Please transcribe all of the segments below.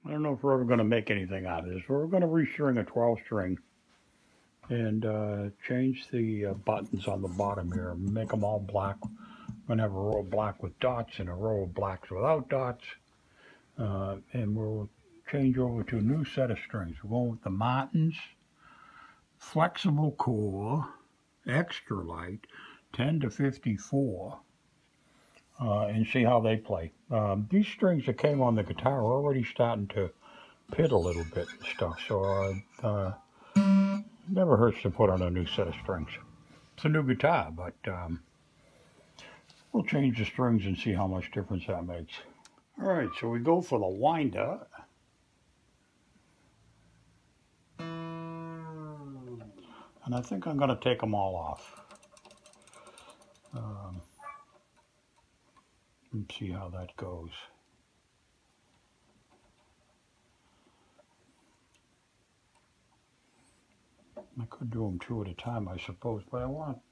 I don't know if we're ever going to make anything out of this. We're going to restring a 12 string and change the buttons on the bottom here, make them all black. We're going to have a row of black with dots and a row of blacks without dots. And we'll change over to a new set of strings. We're going with the Martins Flexible Core Extra Light 10 to 54 and see how they play. These strings that came on the guitar are already starting to pit a little bit and stuff, so never hurts to put on a new set of strings. It's a new guitar, but we'll change the strings and see how much difference that makes. All right, so we go for the winder. And I think I'm going to take them all off. And see how that goes. I could do them two at a time, I suppose, but I want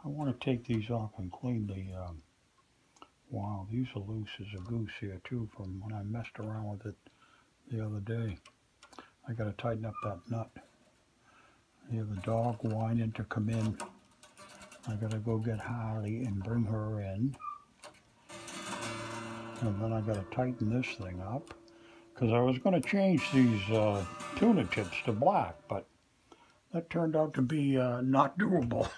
to take these off and clean the. Wow, these are loose as a goose here too from when I messed around with it the other day. I got to tighten up that nut. Hear the dog whining to come in. I got to go get Harley and bring her in. And then I got to tighten this thing up because I was going to change these tuner tips to black, but that turned out to be not doable.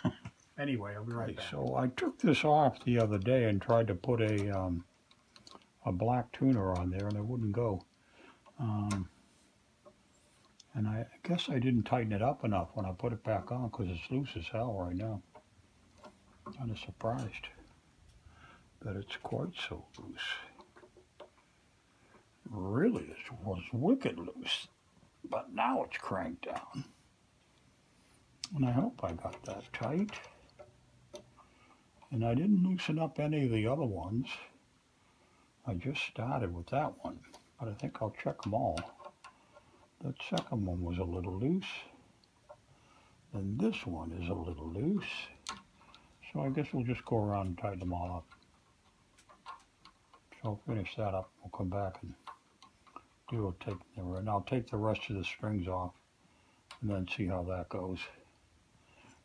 Anyway, I'll be right back. So I took this off the other day and tried to put a black tuner on there, and it wouldn't go. And I guess I didn't tighten it up enough when I put it back on because it's loose as hell right now. Kind of surprised that it's quite so loose. Really, it was wicked loose, but now it's cranked down. And I hope I got that tight. And I didn't loosen up any of the other ones. I just started with that one, but I think I'll check them all. That second one was a little loose. And this one is a little loose. So I guess we'll just go around and tighten them all up. So I'll finish that up. We'll come back and I'll take the rest of the strings off and then see how that goes.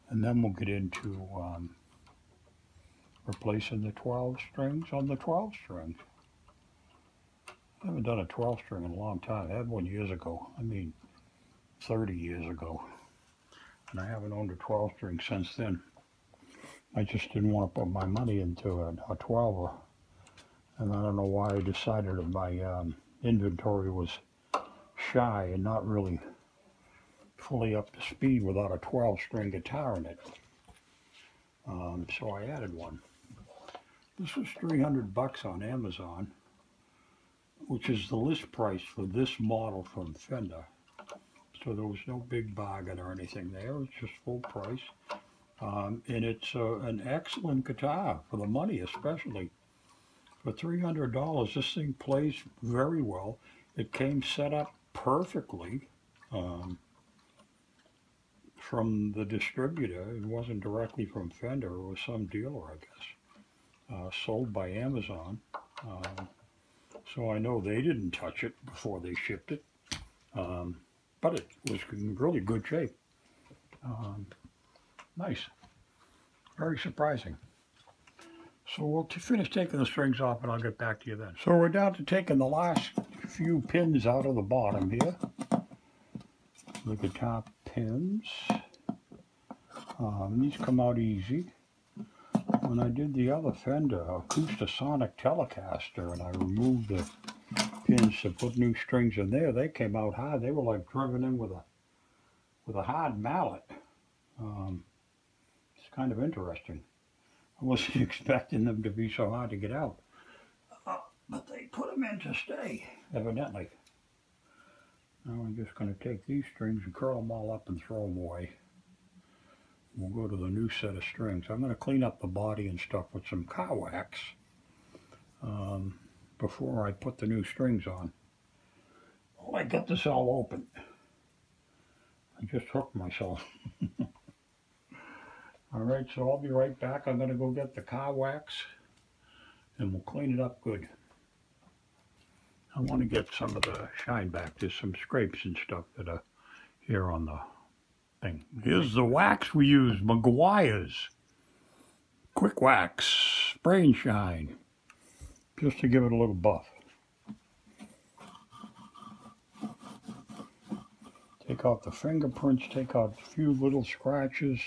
And then we'll get into replacing the 12 strings on the 12 strings. I haven't done a 12 string in a long time. I had one years ago. I mean, 30 years ago. And I haven't owned a 12 string since then. I just didn't want to put my money into a 12er. And I don't know why I decided that my inventory was shy and not really fully up to speed without a 12 string guitar in it. So I added one. This was $300 on Amazon, which is the list price for this model from Fender. So there was no big bargain or anything there. It's just full price. And it's an excellent guitar for the money, especially. For $300, this thing plays very well. It came set up perfectly from the distributor. It wasn't directly from Fender. It was some dealer, I guess. Sold by Amazon. So I know they didn't touch it before they shipped it. But it was in really good shape. Nice. Very surprising. So we'll finish taking the strings off and I'll get back to you then. So we're down to taking the last few pins out of the bottom here. The guitar pins. These come out easy. When I did the other Fender Acoustasonic Telecaster and I removed the pins to put new strings in there, they came out hard. They were like driven in with a hard mallet. It's kind of interesting. I wasn't expecting them to be so hard to get out. But they put them in to stay, evidently. Now I'm just going to take these strings and curl them all up and throw them away. We'll go to the new set of strings. I'm going to clean up the body and stuff with some car wax before I put the new strings on. Well, I got this all open. I just hooked myself. Alright, so I'll be right back. I'm going to go get the car wax and we'll clean it up good. I want to get some of the shine back. There's some scrapes and stuff that are here on the thing. Here's the wax we use, McGuire's Quick Wax Spray and Shine, just to give it a little buff. Take out the fingerprints, take out a few little scratches.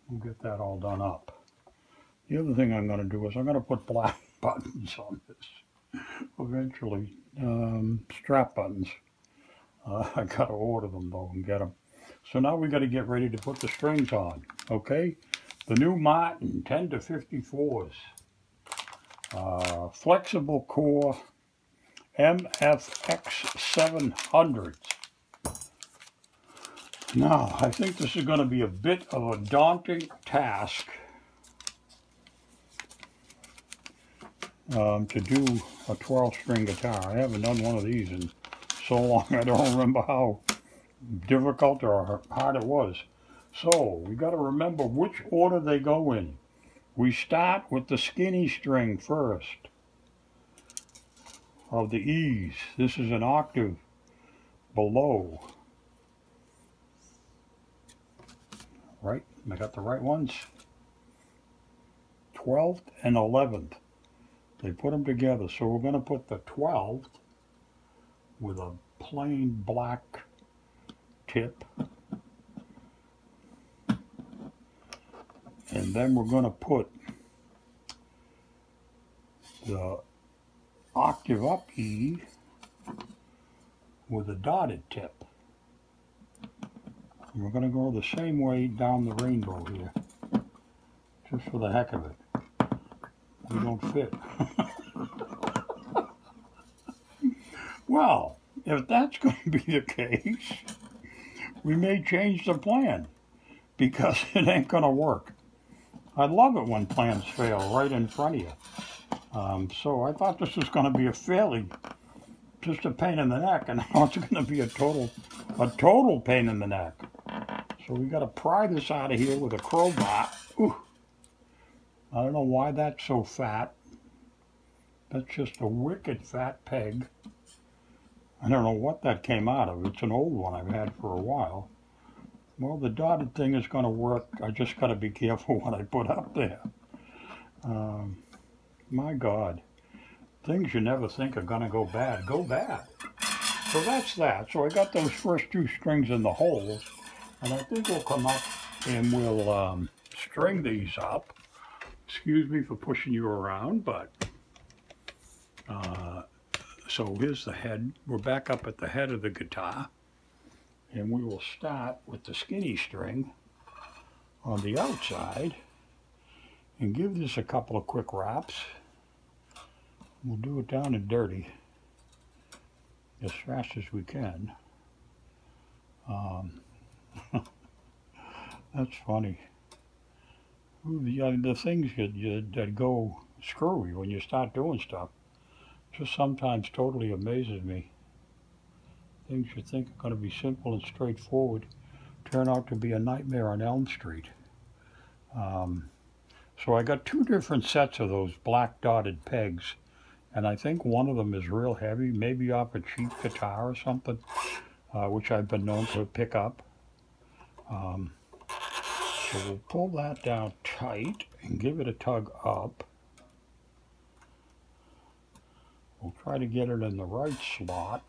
We'll get that all done up. The other thing I'm going to do is I'm going to put black buttons on this eventually. Strap buttons. I got to order them though and get them. So now we got to get ready to put the strings on. Okay? The new Martin 10 to 54s. Flexible core MFX 700s. Now, I think this is going to be a bit of a daunting task to do a 12-string guitar. I haven't done one of these in so long, I don't remember how difficult or hard it was. So, we got to remember which order they go in. We start with the skinny string first of the E's. This is an octave below. Right? I got the right ones. 12th and 11th. They put them together. So we're going to put the 12th with a plain black tip. And then we're going to put the octave up E with a dotted tip. And we're going to go the same way down the rainbow here, just for the heck of it. We don't fit. Well, if that's going to be the case, we may change the plan, because it ain't going to work. I love it when plans fail right in front of you. So I thought this was going to be just a pain in the neck, and now it's going to be a total pain in the neck. So we got to pry this out of here with a crowbar. Ooh. I don't know why that's so fat. That's just a wicked fat peg. I don't know what that came out of. It's an old one I've had for a while. Well, the dotted thing is going to work. I just got to be careful what I put up there. My God. Things you never think are going to go bad, go bad. So that's that. So I got those first two strings in the holes. And I think we'll come up and we'll string these up. Excuse me for pushing you around, but so here's the head. We're back up at the head of the guitar. And we will start with the skinny string on the outside and give this a couple of quick wraps. We'll do it down and dirty as fast as we can. That's funny. The things that go screwy when you start doing stuff just sometimes totally amazes me. Things you think are going to be simple and straightforward turn out to be a nightmare on Elm Street. So I got two different sets of those black dotted pegs, and I think one of them is real heavy, maybe off a cheap guitar or something, which I've been known to pick up. So we'll pull that down tight and give it a tug up. We'll try to get it in the right slot.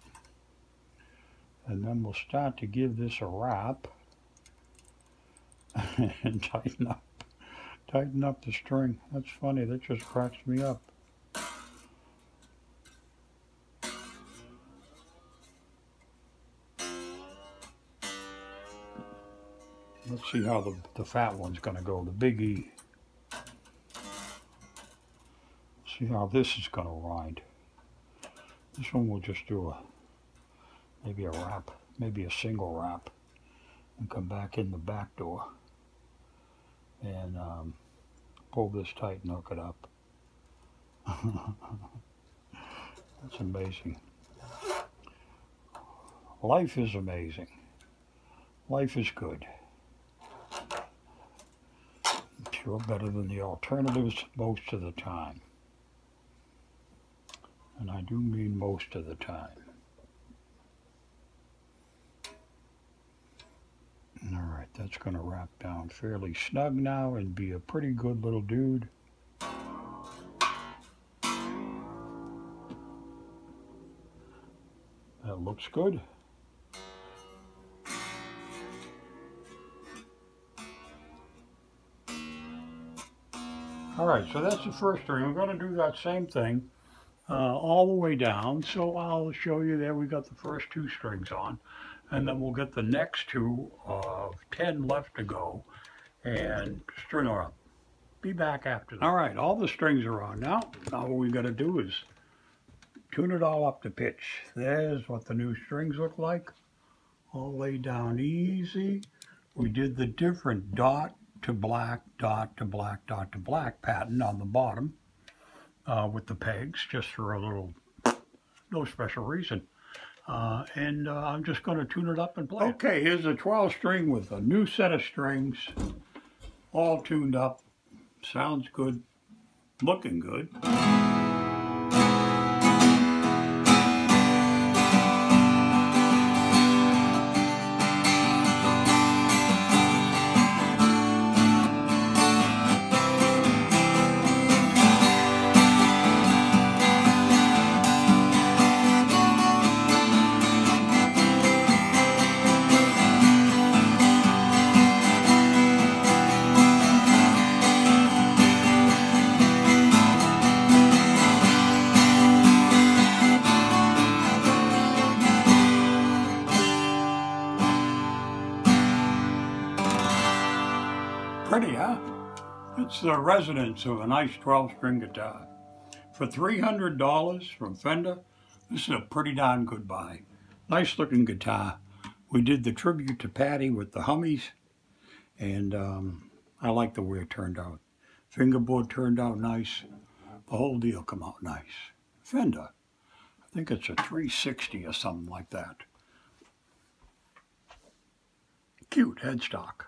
And then we'll start to give this a wrap and tighten up the string. That's funny, that just cracks me up. Let's see how the fat one's going to go, the big E. See how this is going to wind. This one we'll just do maybe a wrap, maybe a single wrap, and come back in the back door and pull this tight and hook it up. That's amazing. Life is amazing. Life is good. Sure better than the alternatives most of the time. And I do mean most of the time. Alright, that's going to wrap down fairly snug now and be a pretty good little dude. That looks good. Alright, so that's the first string. We're going to do that same thing all the way down. So I'll show you there we got the first 2 strings on. And then we'll get the next 2 of 10 left to go and string her up. Be back after that. Alright, all the strings are on now. Now what we got to do is tune it all up to pitch. There's what the new strings look like. All laid down easy. We did the different dot to black, dot to black, dot to black pattern on the bottom with the pegs, just for a little, no special reason. I'm just going to tune it up and play. Okay, here's a 12 string with a new set of strings, all tuned up. Sounds good, looking good. Pretty, huh? It's the resonance of a nice 12-string guitar. For $300 from Fender, this is a pretty darn good buy. Nice looking guitar. We did the tribute to Patty with the hummies, and I like the way it turned out. Fingerboard turned out nice. The whole deal come out nice. Fender. I think it's a 360 or something like that. Cute headstock.